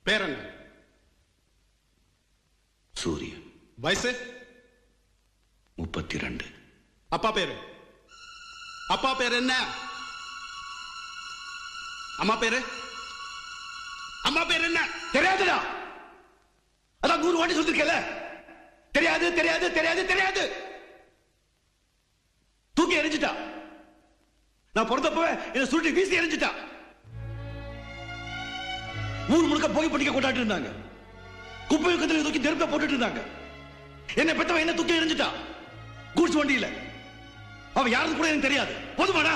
பேர் என்ன? சூரியன். வயசு? 32. அப்பா பேரு? அப்பா பேர் என்ன? அம்மா பேரு? அம்மா பேர் என்ன? தெரியாதுடா. அதான் 100 வாட்டி சொல்லிருக்கல. தெரியாது தெரியாது தெரியாது தெரியாது. தூக்கி எறிஞ்சிட்டா. நான் பிறந்தப்பவே என்ன சுருட்டி வீசி எறிஞ்சிட்டா. ஊர் முழுக்க போய் படிக்க கொண்டாட்டு இருந்தாங்க. குப்பை கத்தில தூக்கி நெருப்ப போட்டுட்டு இருந்தாங்க. என்ன பெத்தவன் என்ன தூக்கி எறிஞ்சிட்டா. கூட்ஸ் வண்டியில. அவ யாருக்கு கூட எனக்கு தெரியாது. போதுமாடா?